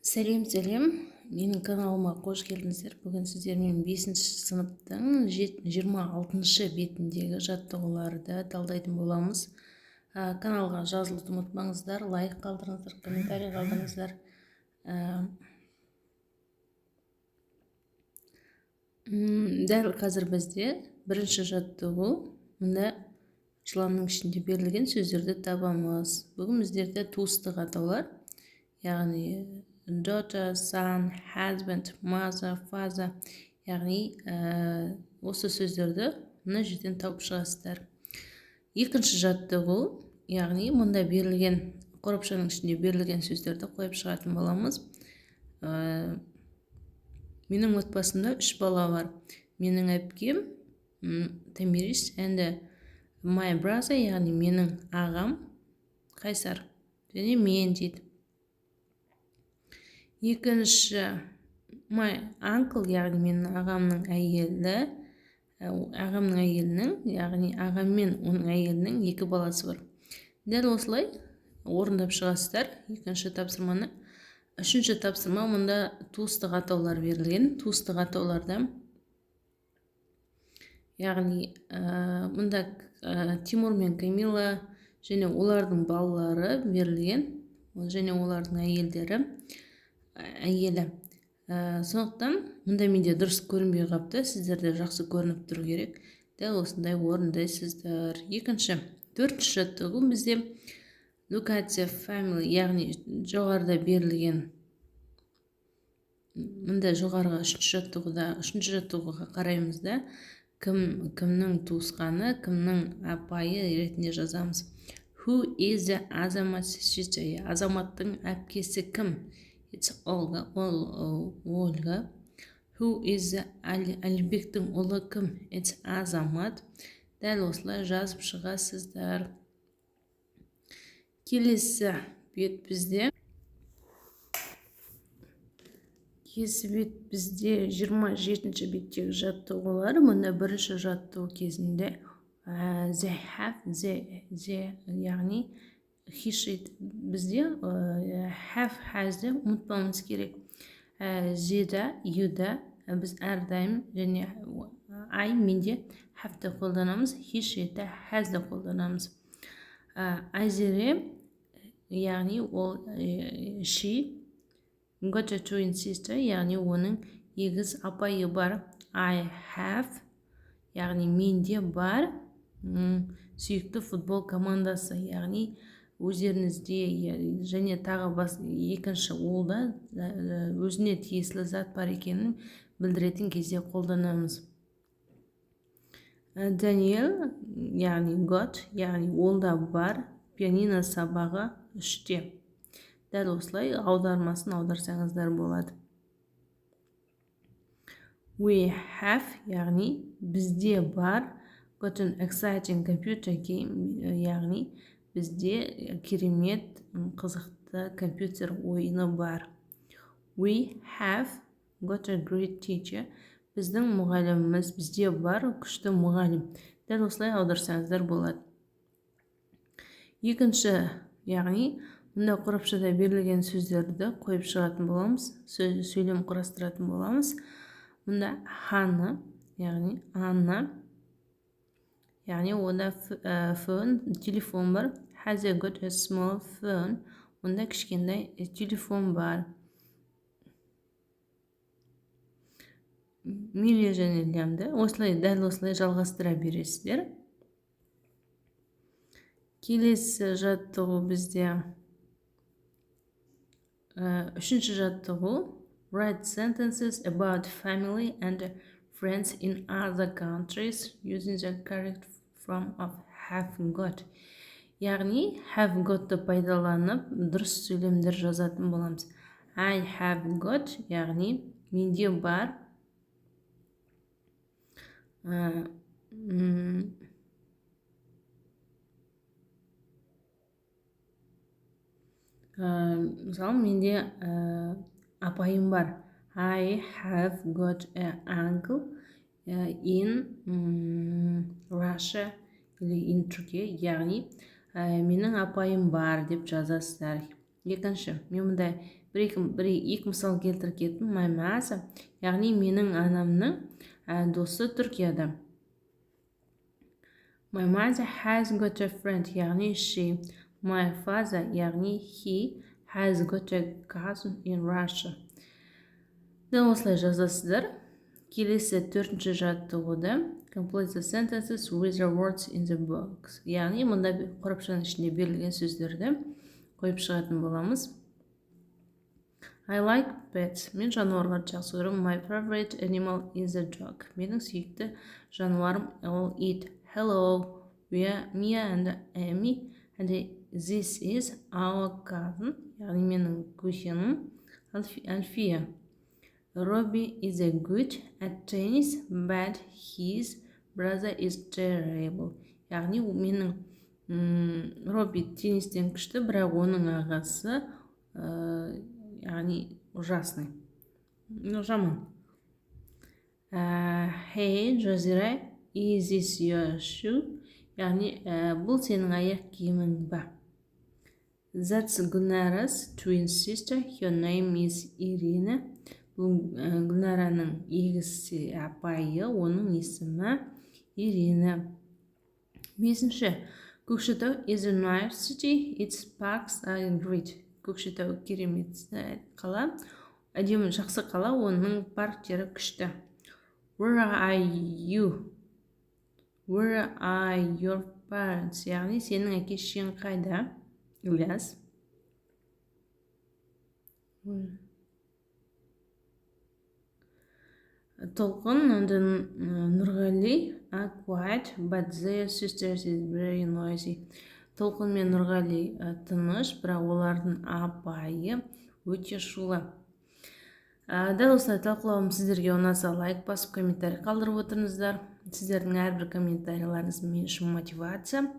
Сәлем, менің каналыма қош келдіңіздер. Бүгін сіздермен 5-ші сыныптың 26-шы бетіндегі жаттығуларды талдайтын боламыз. Каналға жазылуды ұмытпаңыздар, лайк қалдырыңыздар, комментарий қалдырыңыздар. Дәл қазір бізде бірінші жаттығу. Мұнда жыланның ішінде берілген сөздерді табамыз. Бүгін біздерде туыстық атаулар, яғни daughter, son, husband, mother, father, яғни осы сөздерді мына жерден тауып шығасыздар. Екінші жаттығу, яғни мұнда берілген қорапшаның ішінде берілген сөздерді қойып шығатын боламыз. Менің отбасымда 3 бала бар. Менің әпкем Тамирис and my brother, яғни менің ағам Қайсар және мен дейді. Екінші my uncle, яғни менің ағамның әйелінің, яғни ағам мен оның әйелінің 2 баласы бар. Дәл осылай орындап шығасыздар екінші тапсырманы. Үшінші тапсырма, мұнда туыстық атаулар берілген. Туыстық атауларда, яғни мұнда Тимур мен Камила және олардың балалары берілген, және олардың әйелі. Сондықтан мұнда менде дұрыс көрінбей қапты, сіздерде жақсы көрініп тұру керек. Дәл осындай орындайсыздар. Төртінші жаттығу бізде look at the family, яғни жоғарыда берілген. Мұнда жоғарыға үшінші жаттығуға қараймыз да, кімнің туысқаны, кімнің апайы ретінде жазамыз. Who is the Азамат's sister? Азаматтың әпкесі кім? It's Olga, Olga. Who is the Әлібектің ұлы кім? It's Азамат. Дәл осылай жазып шығасыздар. Келесі бет бізде 27-ші беттегі жаттығулар. Мұнда бірінші жаттығу кезінде they have, яғни бізде have, has-ді ұмытпауымыз керек. Зеда, юда біз әрдайым, және менде have-ді қолданамыз, he-ді, has-ді қолданамыз. Айзере, яғни ол she got a twin sister, яғни оның егіз апайы бар. I have, яғни менде бар сүйікті футбол командасы, яғни өздеріңізде және тағы екінші олда өзіне тиесілі зат бар екенін білдіретін кезде қолданамыз. Даниэл, яғни got, яғни олда бар, пианино сабағы 3-те. Дәл осылай аудармасын аударсаңыздар болады. We have, яғни бізде бар, got an exciting computer game, яғни бізде керемет қызықты компьютер ойыны бар. We have got a great teacher. Біздің мұғаліміміз, бізде бар күшті мұғалім. Дәл осылай аударсаңыздар болады. Екінші, яғни мұнда қорапшада берілген сөздерді қойып шығатын боламыз, сөйлем құрастыратын боламыз. Мұнда Ханна, яғни Анна, яғни онда phone, телефон бар. Has got a small phone, онда кішкентай телефон бар. Милия және Лямды дәл осылай жалғастыра бересіздер. Келесі жаттығу бізде үшінші жаттығу write sentences about family and friends in other countries using the correct form of have got. Яғни have got-ты пайдаланып дұрыс сөйлемдер жазатын боламыз. I have got, яғни менде бар. Мысалы, менде апайым бар. I have got an uncle in Russia или in Turkey, яғни менің апайым бар деп жазасыздар. екінші мен мұндай екі мысал келтіріп кеттім. My mother, яғни менің анамның досы Түркияда. My mother has got a friend, яғни she. My father, яғни he, has got a cousin in Russia. Дәл осылай жазасыздар. Келесі төртінші жаттығуды complete the sentences with the words in the box. Яғни мұнда қорапшаның ішінде берілген сөздерді қойып шығатын боламыз. I like pets. Мен жануарларды жақсы көремін. My favorite animal is a dog. Менің сүйікті жануарым ол ит. Hello, we are Mia and Amy, and this is our cousin. Яғни менің көшенім Альфия. Robbie is a good at tennis, but his brother is terrible. Яғни менің Робби теннистен күшті, бірақ оның ағасы яғни ужасный. Жаман. Hey, Жазира, is this your shoe? Яғни бұл сенің аяқ киімің ба? That's Gulnara's twin sister. Her name is Irina. Gulnaraның егіз апайы, оның есімі Ирина. Бесінші. Көкшетау is a nice city. Its parks are great. Көкшетау керемет қала, әдемі жақсы қала, оның парктері күшті. Where are you? Where are your parents? Яғни сенің әке-шешең қайда? Ілияс. Толқын and Нұрғали are quiet, but their sisters is very noisy. Толқын мен Нұрғали тыныш, бірақ олардың апайы өте шулы. Дәл осылай талқылауым сіздерге ұнаса, лайк басып, комментарий қалдырып отырыңыздар. Сіздердің әрбір комментарийларыңыз мен үшін мотивация.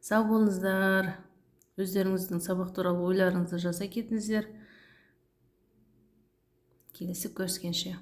Сау болыңыздар. Өздеріңіздің сабақ туралы ойларыңызды жаза кетіңіздер. Келесі көріскенше.